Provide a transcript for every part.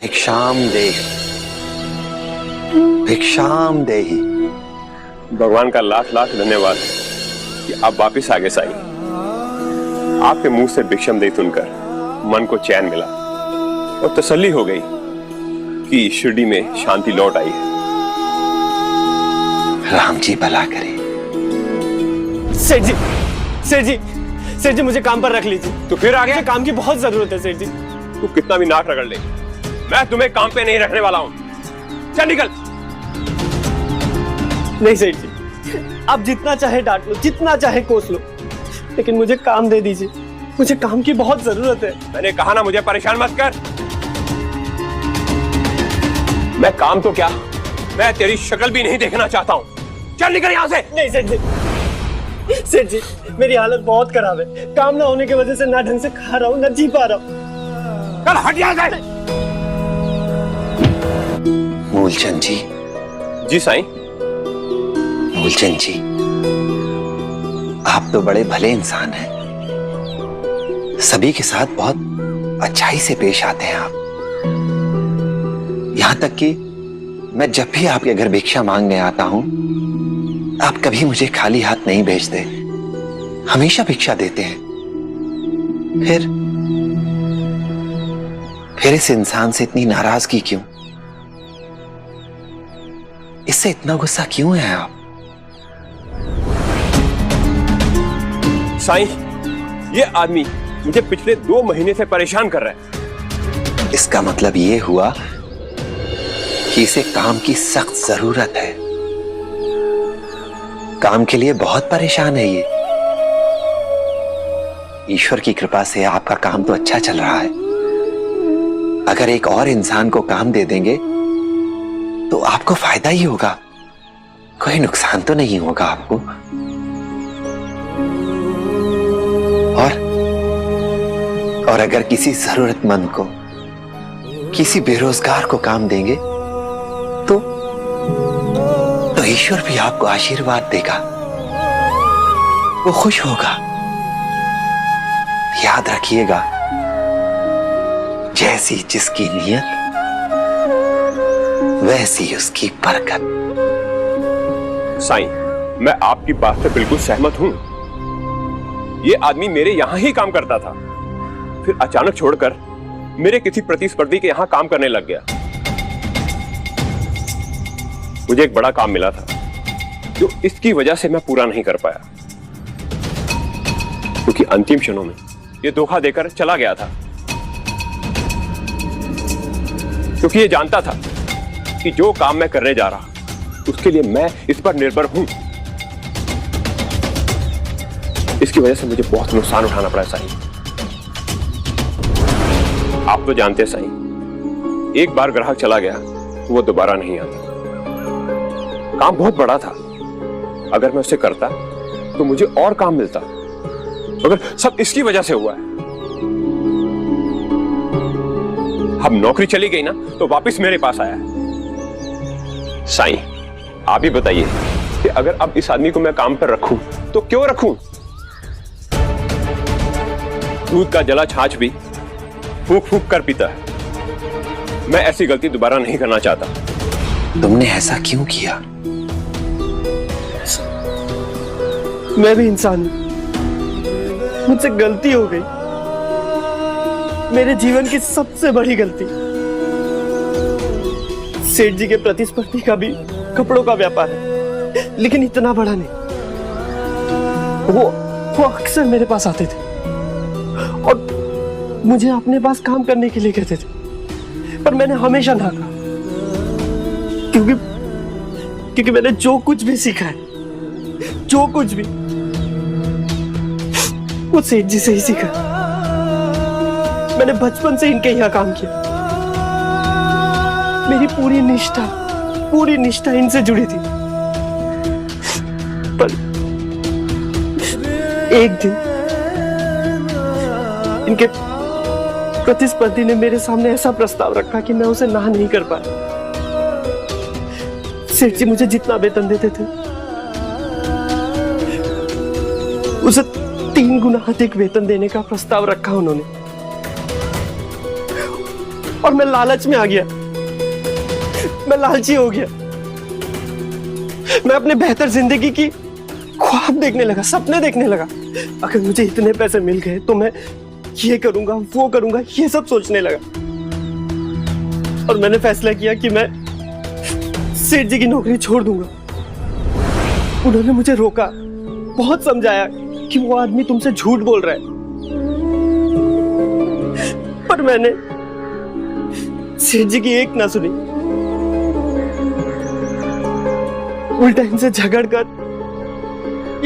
भिक्षाम देहि, भिक्षाम देहि। भगवान का लाख लाख धन्यवाद कि आप वापिस आ गए साईं। आपके मुंह से भिक्षम देहि सुनकर मन को चैन मिला और तसल्ली हो गई कि शिरडी में शांति लौट आई है। राम जी भला करे। सेठ जी, सेठ जी, सेठ जी मुझे काम पर रख लीजिए। तो फिर आगे काम की बहुत जरूरत है सेठ जी। तू कितना भी नाक रगड़ ले, मैं तुम्हें काम पे नहीं रखने वाला हूं। चल निकल। नहीं सेठ जी, आप जितना चाहे डांट लो, जितना चाहे कोस लो, लेकिन मुझे काम दे दीजिए। मुझे काम की बहुत जरूरत है। मैंने कहा ना, मुझे परेशान मत कर। मैं काम तो क्या, मैं तेरी शक्ल भी नहीं देखना चाहता हूं। चल निकल यहां से। नहीं सेठ जी, सेठ जी मेरी हालत बहुत खराब है। काम ना होने की वजह से ना ढंग से खा रहा हूँ, ना जी पा रहा हूँ। चल हट यहां से। मूलचंद जी। जी साईं। मूलचंद जी, आप तो बड़े भले इंसान हैं। सभी के साथ बहुत अच्छाई से पेश आते हैं आप। यहां तक कि मैं जब भी आपके घर भिक्षा मांगने आता हूं, आप कभी मुझे खाली हाथ नहीं भेजते, हमेशा भिक्षा देते हैं। फिर इस इंसान से इतनी नाराजगी क्यों? इससे इतना गुस्सा क्यों है आप? साईं, ये आदमी मुझे पिछले 2 महीने से परेशान कर रहा है। इसका मतलब ये हुआ कि इसे काम की सख्त जरूरत है। काम के लिए बहुत परेशान है ये। ईश्वर की कृपा से आपका काम तो अच्छा चल रहा है। अगर एक और इंसान को काम दे देंगे तो आपको फायदा ही होगा, कोई नुकसान तो नहीं होगा आपको। और अगर किसी जरूरतमंद को, किसी बेरोजगार को काम देंगे तो ईश्वर भी आपको आशीर्वाद देगा, वो खुश होगा। याद रखिएगा, जैसी जिसकी नीयत वैसी उसकी बरकत। साईं, मैं आपकी बात से बिल्कुल सहमत हूं। ये आदमी मेरे यहां ही काम करता था, फिर अचानक छोड़कर मेरे किसी प्रतिस्पर्धी के यहां काम करने लग गया। मुझे एक बड़ा काम मिला था जो इसकी वजह से मैं पूरा नहीं कर पाया, क्योंकि अंतिम क्षणों में ये धोखा देकर चला गया था। क्योंकि ये जानता था कि जो काम मैं करने जा रहा उसके लिए मैं इस पर निर्भर हूं। इसकी वजह से मुझे बहुत नुकसान उठाना पड़ा साईं। आप तो जानते हैं साईं, एक बार ग्राहक चला गया तो वो दोबारा नहीं आता। काम बहुत बड़ा था, अगर मैं उसे करता तो मुझे और काम मिलता, मगर सब इसकी वजह से हुआ है। अब नौकरी चली गई ना तो वापस मेरे पास आया है। साईं, आप ही बताइए कि अगर अब इस आदमी को मैं काम पर रखूं तो क्यों रखूं? दूध का जला छाछ भी फूंक फूंक कर पीता है। मैं ऐसी गलती दोबारा नहीं करना चाहता। तुमने ऐसा क्यों किया? मैं भी इंसान हूं, मुझसे गलती हो गई। मेरे जीवन की सबसे बड़ी गलती। सेठ जी के प्रतिस्पर्धी का भी कपड़ों का व्यापार है, लेकिन इतना बड़ा नहीं। वो अक्सर मेरे पास आते थे और मुझे अपने पास काम करने के लिए कहते थे, पर मैंने हमेशा ना कहा, क्योंकि मैंने जो कुछ भी सीखा है, जो कुछ भी, वो सेठ जी से ही सीखा। मैंने बचपन से इनके यहाँ काम किया। मेरी पूरी निष्ठा इनसे जुड़ी थी। पर एक दिन इनके प्रतिस्पर्धी ने मेरे सामने ऐसा प्रस्ताव रखा कि मैं उसे ना नहीं कर पाया। सेठ जी मुझे जितना वेतन देते थे उसे 3 गुना अधिक वेतन देने का प्रस्ताव रखा उन्होंने। और मैं लालच में आ गया, मैं लालची हो गया। मैं अपने बेहतर जिंदगी की ख्वाब देखने लगा, सपने देखने लगा। अगर मुझे इतने पैसे मिल गए तो मैं ये करूंगा, वो करूंगा, ये सब सोचने लगा। और मैंने फैसला किया कि मैं सेठ जी की नौकरी छोड़ दूंगा। उन्होंने मुझे रोका, बहुत समझाया कि वो आदमी तुमसे झूठ बोल रहा है, पर मैंने सेठ जी की एक ना सुनी। उल्टा इनसे झगड़ कर,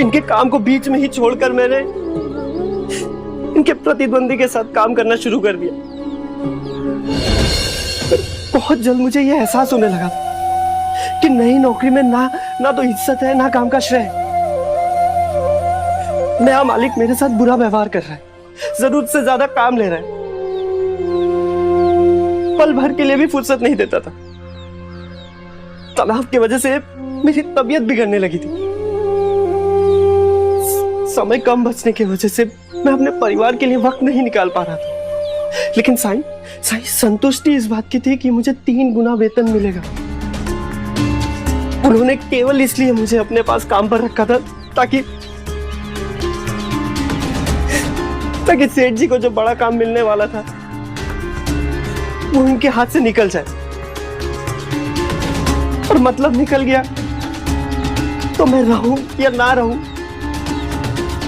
इनके काम को बीच में ही छोड़कर मैंने इनके प्रतिद्वंदी के साथ काम करना शुरू कर दिया। बहुत जल्द मुझे यह एहसास होने लगा कि नई नौकरी में ना तो इज्जत है, ना काम का श्रेय। नया मालिक मेरे साथ बुरा व्यवहार कर रहा है, जरूरत से ज्यादा काम ले रहा है, पल भर के लिए भी फुर्सत नहीं देता था। तनाव की वजह से मेरी तबीयत बिगड़ने लगी थी। समय कम बचने की वजह से मैं अपने परिवार के लिए वक्त नहीं निकाल पा रहा था। लेकिन साईं संतुष्टि इस बात की थी कि मुझे 3 गुना वेतन मिलेगा। उन्होंने केवल इसलिए मुझे अपने पास काम पर रखा था ताकि सेठ जी को जो बड़ा काम मिलने वाला था वो उनके हाथ से निकल जाए। और मतलब निकल गया तो मैं रहूं या ना रहूं,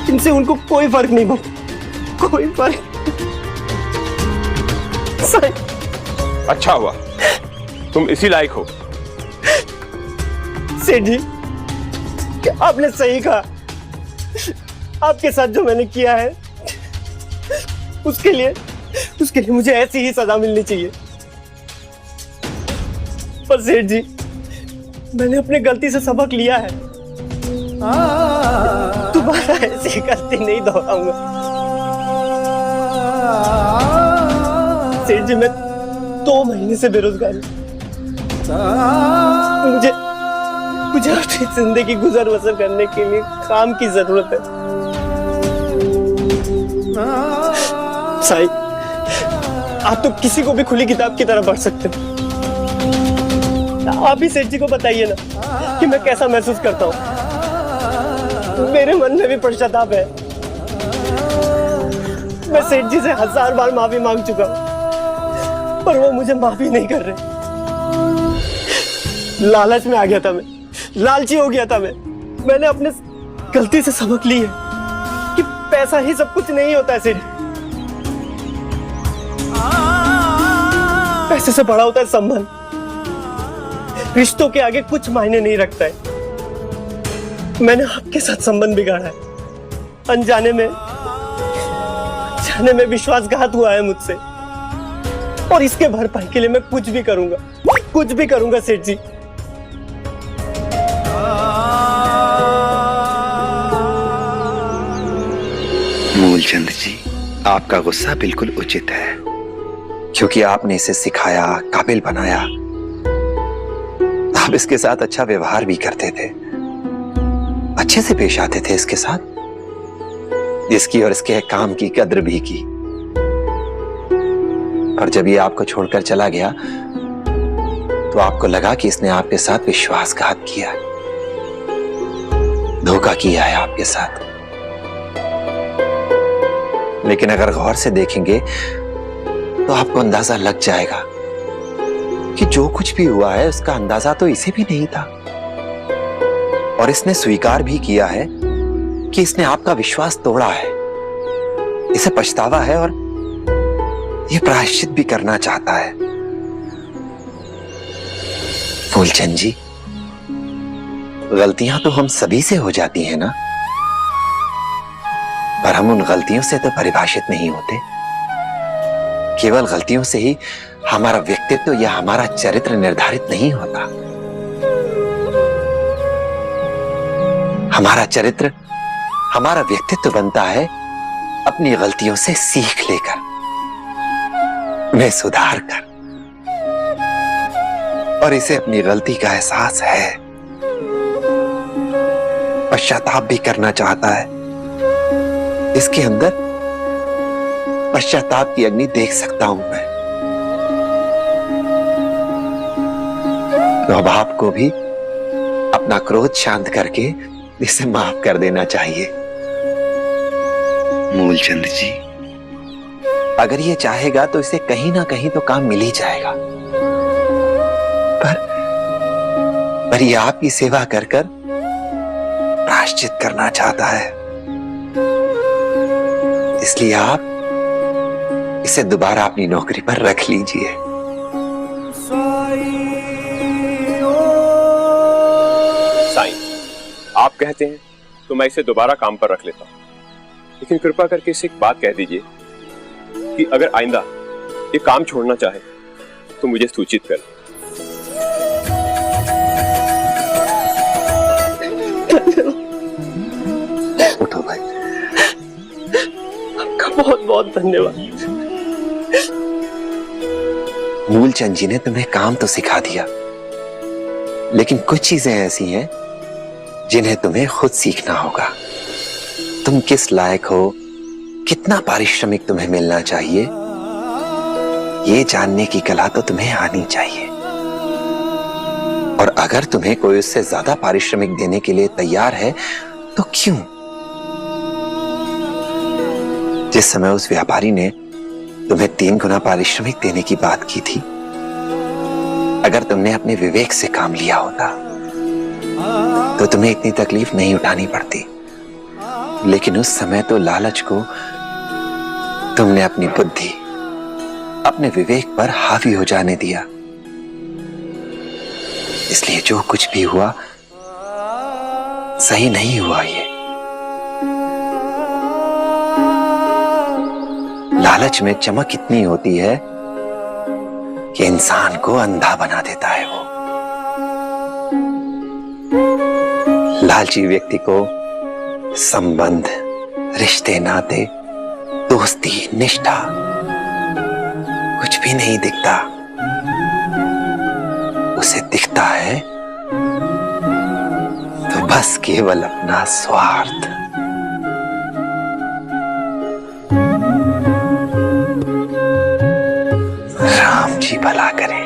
इनसे उनको कोई फर्क नहीं पड़ता, कोई फर्क। अच्छा हुआ तुम इसी लायक हो। सेठ जी, आपने सही कहा। आपके साथ जो मैंने किया है उसके लिए मुझे ऐसी ही सजा मिलनी चाहिए। पर सेठ जी, मैंने अपनी गलती से सबक लिया है, दोबारा ऐसी गलती नहीं दोहराऊंगा। सेठ जी, मैं 2 महीने से बेरोजगार हूं। मुझे अपनी जिंदगी गुजर बसर करने के लिए काम की जरूरत है। साईं, आप तो किसी को भी खुली किताब की तरह पढ़ सकते हो। आप ही सेठ जी को बताइए ना कि मैं कैसा महसूस करता हूँ। मेरे मन में भी पश्चाताप है। मैं सेठ जी से 1000 बार माफी मांग चुका हूँ, पर वो मुझे माफी नहीं कर रहे। लालच में आ गया था मैं, लालची हो गया था मैंने अपने गलती से सबक ली है कि पैसा ही सब कुछ नहीं होता है। सेठ, पैसे से बड़ा होता है संबंध। रिश्तों के आगे कुछ मायने नहीं रखता है। मैंने आपके साथ संबंध बिगाड़ा है। अनजाने में विश्वासघात हुआ है मुझसे, और इसके भरपाई के लिए मैं कुछ भी करूंगा सेठ जी। मूलचंद जी, आपका गुस्सा बिल्कुल उचित है, क्योंकि आपने इसे सिखाया, काबिल बनाया। आप इसके साथ अच्छा व्यवहार भी करते थे, अच्छे से पेश आते थे इसके साथ, इसकी और इसके काम की कद्र भी की। और जब ये आपको छोड़कर चला गया तो आपको लगा कि इसने आपके साथ विश्वासघात किया, धोखा किया है आपके साथ। लेकिन अगर गौर से देखेंगे तो आपको अंदाजा लग जाएगा कि जो कुछ भी हुआ है उसका अंदाजा तो इसे भी नहीं था। और इसने स्वीकार भी किया है कि इसने आपका विश्वास तोड़ा है, इसे पछतावा है और ये प्रायश्चित भी करना चाहता है। फूलचंद जी, गलतियां तो हम सभी से हो जाती हैं ना, पर हम उन गलतियों से तो परिभाषित नहीं होते। केवल गलतियों से ही हमारा व्यक्तित्व या हमारा चरित्र निर्धारित नहीं होता। हमारा चरित्र, हमारा व्यक्तित्व बनता है अपनी गलतियों से सीख लेकर, उन्हें सुधार कर। और इसे अपनी गलती का एहसास है, पश्चाताप भी करना चाहता है। इसके अंदर पश्चाताप की अग्नि देख सकता हूं मैं। तो अब आपको भी अपना क्रोध शांत करके इसे माफ कर देना चाहिए। मूलचंद जी, अगर ये चाहेगा तो इसे कहीं ना कहीं तो काम मिल ही जाएगा, पर ये आपकी सेवा कर कर प्रायश्चित करना चाहता है, इसलिए आप इसे दोबारा अपनी नौकरी पर रख लीजिए। साईं, आप कहते हैं तो मैं इसे दोबारा काम पर रख लेता हूं, लेकिन कृपा करके इसे एक बात कह दीजिए कि अगर आइंदा ये काम छोड़ना चाहे तो मुझे सूचित कर। उठो भाई। आपका बहुत बहुत धन्यवाद। मूलचंद जी ने तुम्हें काम तो सिखा दिया, लेकिन कुछ चीजें ऐसी हैं जिन्हें तुम्हें खुद सीखना होगा। तुम किस लायक हो, कितना पारिश्रमिक तुम्हें मिलना चाहिए, ये जानने की कला तो तुम्हें आनी चाहिए। और अगर तुम्हें कोई उससे ज्यादा पारिश्रमिक देने के लिए तैयार है तो क्यों? जिस समय उस व्यापारी ने तुम्हें 3 गुना पारिश्रमिक देने की बात की थी, अगर तुमने अपने विवेक से काम लिया होता तो तुम्हें इतनी तकलीफ नहीं उठानी पड़ती। लेकिन उस समय तो लालच को तुमने अपनी बुद्धि, अपने विवेक पर हावी हो जाने दिया। इसलिए जो कुछ भी हुआ सही नहीं हुआ। ये लालच में चमक इतनी होती है कि इंसान को अंधा बना देता है। वो लालची व्यक्ति को संबंध, रिश्ते, नाते, दोस्ती, निष्ठा कुछ भी नहीं दिखता। उसे दिखता है तो बस केवल अपना स्वार्थ। राम जी भला करे।